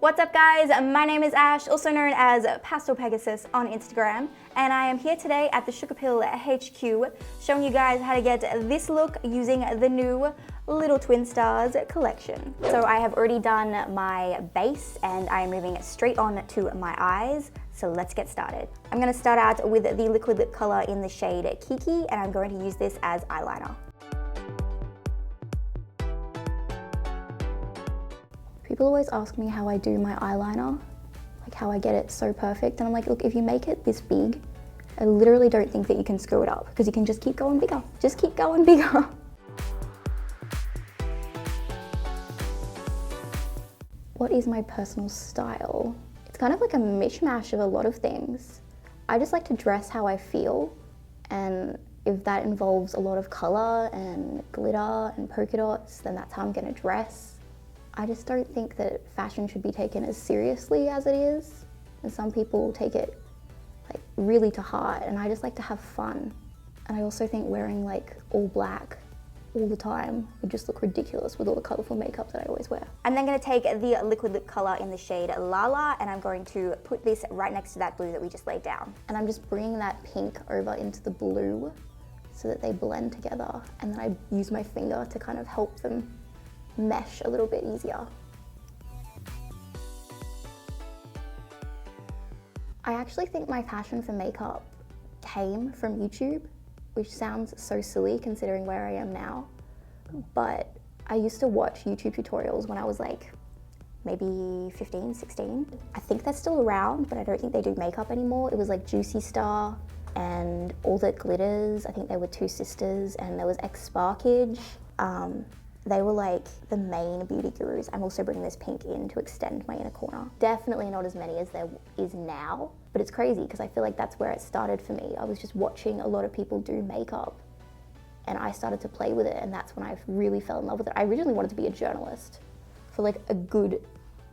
What's up guys, my name is Ash, also known as PASTELPEGASUS on Instagram, and I am here today at the Sugarpill HQ showing you guys how to get this look using the new Little Twin Stars collection. So I have already done my base and I am moving straight on to my eyes, so let's get started. I'm going to start out with the liquid lip color in the shade Kiki, and I'm going to use this as eyeliner. People always ask me how I do my eyeliner, like how I get it so perfect, and I'm like, look, if you make it this big, I literally don't think that you can screw it up because you can just keep going bigger. Just keep going bigger. What is my personal style? It's kind of like a mishmash of a lot of things. I just like to dress how I feel, and if that involves a lot of color and glitter and polka dots, then that's how I'm gonna dress. I just don't think that fashion should be taken as seriously as it is, and some people take it like really to heart, and I just like to have fun. And I also think wearing like all black all the time would just look ridiculous with all the colorful makeup that I always wear. I'm then going to take the liquid lip color in the shade Lala, and I'm going to put this right next to that blue that we just laid down. And I'm just bringing that pink over into the blue so that they blend together, and then I use my finger to kind of help them mesh a little bit easier. I actually think my passion for makeup came from YouTube, which sounds so silly considering where I am now, but I used to watch YouTube tutorials when I was like maybe 15, 16. I think they're still around, but I don't think they do makeup anymore. It was like Juicy Star and all the glitters. I think they were Two Sisters, and there was X Sparkage. They were like the main beauty gurus. I'm also bringing this pink in to extend my inner corner. Definitely not as many as there is now, but it's crazy because I feel like that's where it started for me. I was just watching a lot of people do makeup and I started to play with it, and that's when I really fell in love with it. I originally wanted to be a journalist for like a good,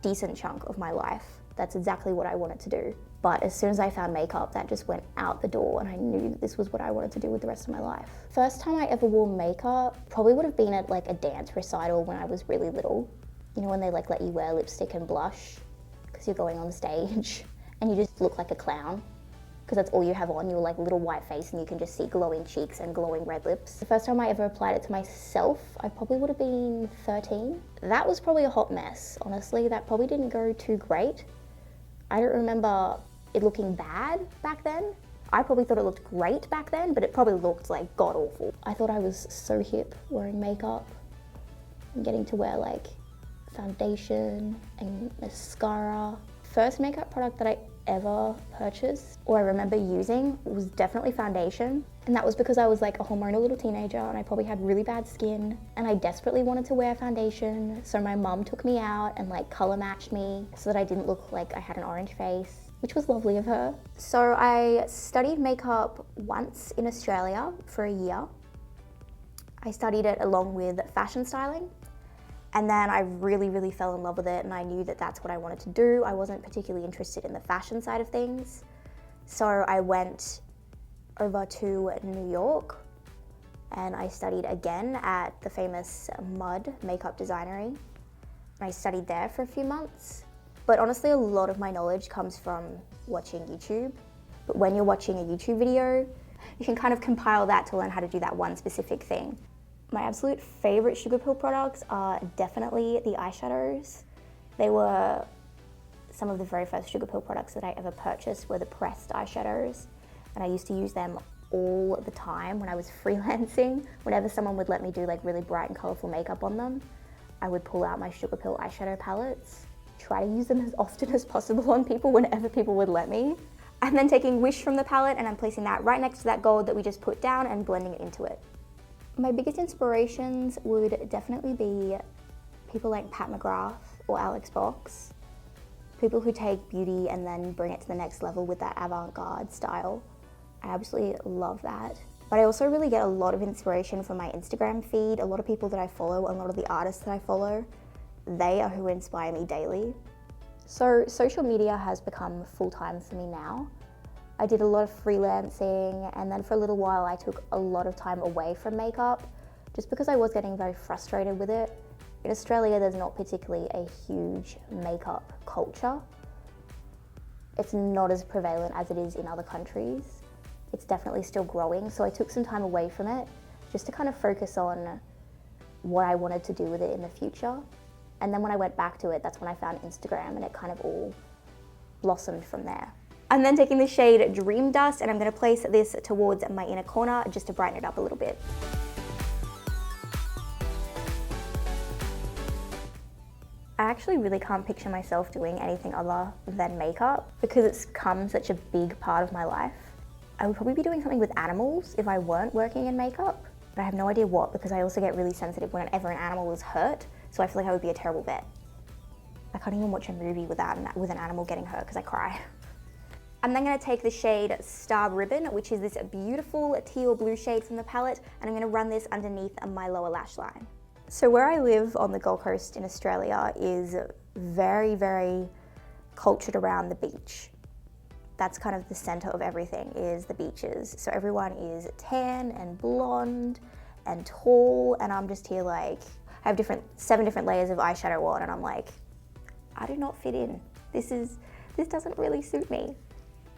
decent chunk of my life. That's exactly what I wanted to do. But as soon as I found makeup, that just went out the door, and I knew that this was what I wanted to do with the rest of my life. First time I ever wore makeup probably would have been at like a dance recital when I was really little. You know, when they like let you wear lipstick and blush because you're going on stage and you just look like a clown because that's all you have on, your like little white face, and you can just see glowing cheeks and glowing red lips. The first time I ever applied it to myself, I probably would have been 13. That was probably a hot mess, honestly. That probably didn't go too great. I don't remember it looking bad back then. I probably thought it looked great back then, but it probably looked like god awful. I thought I was so hip wearing makeup and getting to wear like foundation and mascara. First makeup product that I ever purchased or I remember using was definitely foundation, and that was because I was like a hormonal little teenager and I probably had really bad skin and I desperately wanted to wear foundation, so my mum took me out and like color matched me so that I didn't look like I had an orange face, which was lovely of her. So I studied makeup once in Australia for a year. I studied it along with fashion styling, and then I really fell in love with it, and I knew that that's what I wanted to do. I wasn't particularly interested in the fashion side of things. So I went over to New York and I studied again at the famous Mud Makeup Designery. And I studied there for a few months. But honestly, a lot of my knowledge comes from watching YouTube. But when you're watching a YouTube video, you can kind of compile that to learn how to do that one specific thing. My absolute favorite Sugarpill products are definitely the eyeshadows. They were some of the very first Sugarpill products that I ever purchased were the pressed eyeshadows, and I used to use them all the time when I was freelancing. Whenever someone would let me do like really bright and colorful makeup on them, I would pull out my Sugarpill eyeshadow palettes, try to use them as often as possible on people whenever people would let me. And then taking Wish from the palette, and I'm placing that right next to that gold that we just put down and blending it into it. My biggest inspirations would definitely be people like Pat McGrath or Alex Box, people who take beauty and then bring it to the next level with that avant-garde style. I absolutely love that. But I also really get a lot of inspiration from my Instagram feed. A lot of people that I follow, a lot of the artists that I follow, they are who inspire me daily. So social media has become full-time for me now. I did a lot of freelancing, and then for a little while I took a lot of time away from makeup just because I was getting very frustrated with it, In Australia, there's not particularly a huge makeup culture. It's not as prevalent as it is in other countries. It's definitely still growing, so I took some time away from it just to kind of focus on what I wanted to do with it in the future. And then when I went back to it, that's when I found Instagram, and it kind of all blossomed from there. I'm then taking the shade Dream Dust, and I'm going to place this towards my inner corner just to brighten it up a little bit. I actually really can't picture myself doing anything other than makeup because it's become such a big part of my life. I would probably be doing something with animals if I weren't working in makeup, but I have no idea what, because I also get really sensitive whenever an animal is hurt, so I feel like I would be a terrible vet. I can't even watch a movie with an animal getting hurt because I cry. I'm then going to take the shade Star Ribbon, which is this beautiful teal blue shade from the palette, and I'm going to run this underneath my lower lash line. So where I live on the Gold Coast in Australia is very, very cultured around the beach. That's kind of the center of everything, is the beaches. So everyone is tan and blonde and tall, and I'm just here like, I have 7 different layers of eyeshadow on, and I'm like, I do not fit in. This doesn't really suit me.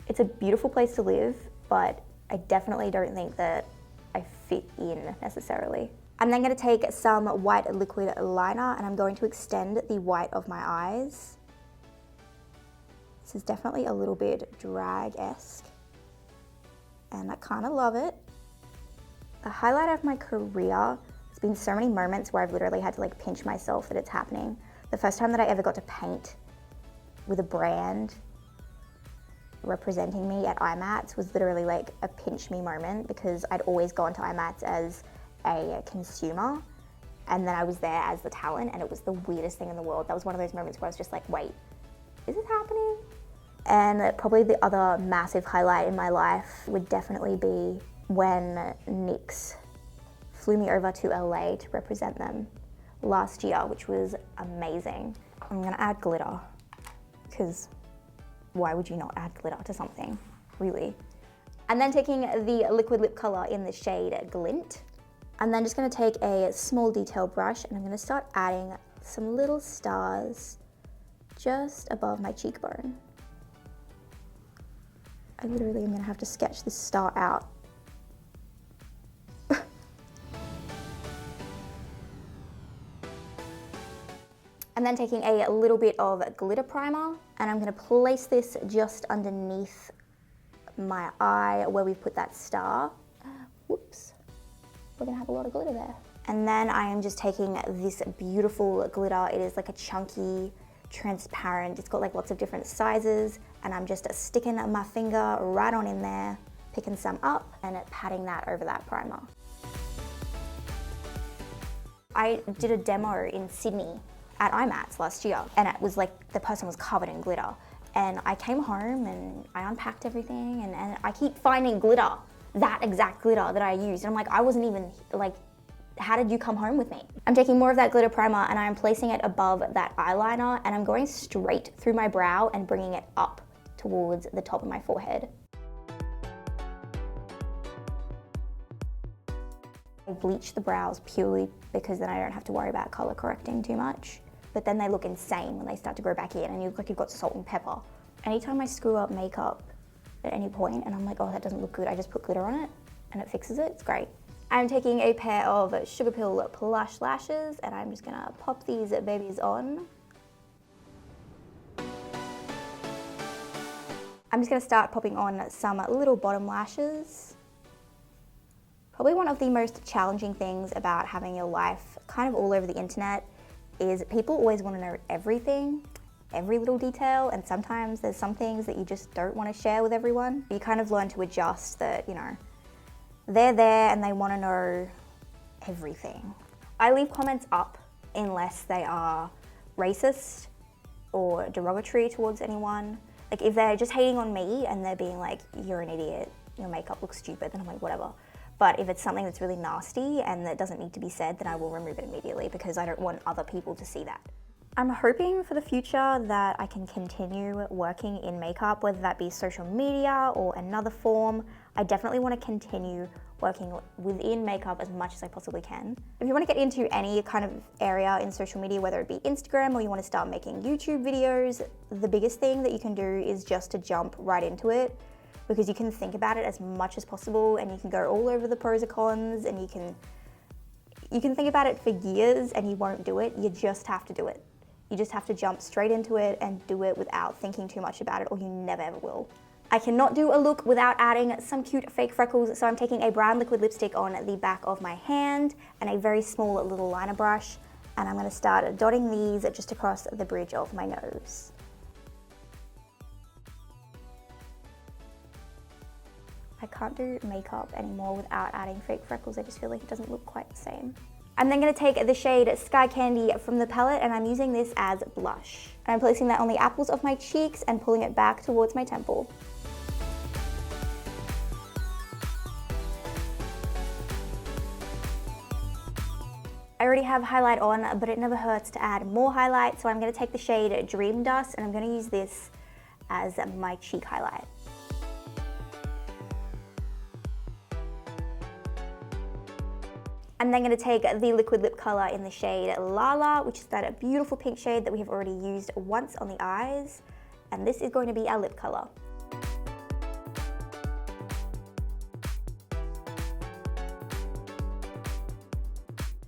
It's a beautiful place to live, but I definitely don't think that I fit in necessarily. I'm then going to take some white liquid liner, and I'm going to extend the white of my eyes. This is definitely a little bit drag-esque, and I kind of love it. The highlight of my career, there's been so many moments where I've literally had to like pinch myself that it's happening. The first time that I ever got to paint with a brand representing me at IMATS was literally like a pinch me moment, because I'd always gone to IMATS as a consumer, and then I was there as the talent, and it was the weirdest thing in the world. That was one of those moments where I was just like, wait, is this happening? And probably the other massive highlight in my life would definitely be when NYX flew me over to LA to represent them last year, which was amazing. I'm gonna add glitter, because why would you not add glitter to something, really? And then taking the liquid lip color in the shade Glint, I'm then just gonna take a small detail brush, and I'm gonna start adding some little stars just above my cheekbone. I literally am gonna have to sketch this star out. I'm then taking a little bit of glitter primer, and I'm gonna place this just underneath my eye where we put that star. Whoops. We're gonna have a lot of glitter there. And then I am just taking this beautiful glitter. It is like a chunky, transparent, it's got like lots of different sizes, and I'm just sticking my finger right on in there, picking some up and patting that over that primer. I did a demo in Sydney at IMATS last year, and it was like the person was covered in glitter. And I came home and I unpacked everything, and I keep finding glitter, that exact glitter that I used. And I'm like, I wasn't even like, how did you come home with me? I'm taking more of that glitter primer, and I'm placing it above that eyeliner, and I'm going straight through my brow and bringing it up towards the top of my forehead. I bleach the brows purely because then I don't have to worry about color correcting too much. But then they look insane when they start to grow back in, and you look like you've got salt and pepper. Anytime I screw up makeup at any point and I'm like, oh, that doesn't look good, I just put glitter on it and it fixes it. It's great. I'm taking a pair of Sugarpill plush lashes, and I'm just gonna pop these babies on. I'm just gonna start popping on some little bottom lashes. Probably one of the most challenging things about having your life kind of all over the internet is people always want to know everything, every little detail, and sometimes there's some things that you just don't want to share with everyone. You kind of learn to adjust that, you know, they're there and they want to know everything. I leave comments up unless they are racist or derogatory towards anyone. Like if they're just hating on me and they're being like, you're an idiot, your makeup looks stupid, then I'm like, whatever. But if it's something that's really nasty and that doesn't need to be said, then I will remove it immediately because I don't want other people to see that. I'm hoping for the future that I can continue working in makeup, whether that be social media or another form. I definitely want to continue working within makeup as much as I possibly can. If you want to get into any kind of area in social media, whether it be Instagram or you want to start making YouTube videos, the biggest thing that you can do is just to jump right into it, because you can think about it as much as possible and you can go all over the pros and cons, and you can think about it for years and you won't do it. You just have to do it. You just have to jump straight into it and do it without thinking too much about it, or you never ever will. I cannot do a look without adding some cute fake freckles, so I'm taking a brown liquid lipstick on the back of my hand and a very small little liner brush, and I'm going to start dotting these just across the bridge of my nose. I can't do makeup anymore without adding fake freckles. I just feel like it doesn't look quite the same. I'm then going to take the shade Sky Candy from the palette, and I'm using this as blush. And I'm placing that on the apples of my cheeks and pulling it back towards my temple. I already have highlight on, but it never hurts to add more highlight, so I'm going to take the shade Dream Dust, and I'm going to use this as my cheek highlight. I'm then going to take the liquid lip color in the shade Lala, which is that beautiful pink shade that we have already used once on the eyes, and this is going to be our lip color.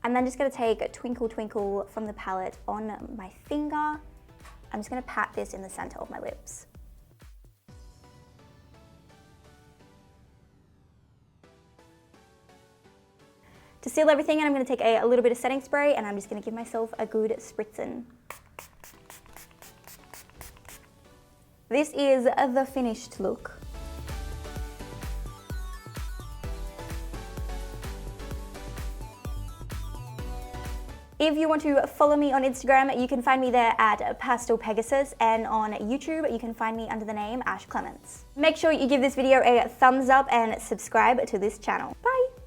I'm then just going to take Twinkle Twinkle from the palette on my finger. I'm just going to pat this in the center of my lips. To seal everything, I'm going to take a little bit of setting spray, and I'm just going to give myself a good spritzing. This is the finished look. If you want to follow me on Instagram, you can find me there at PASTELPEGASUS, and on YouTube, you can find me under the name Ash Clements. Make sure you give this video a thumbs up and subscribe to this channel. Bye!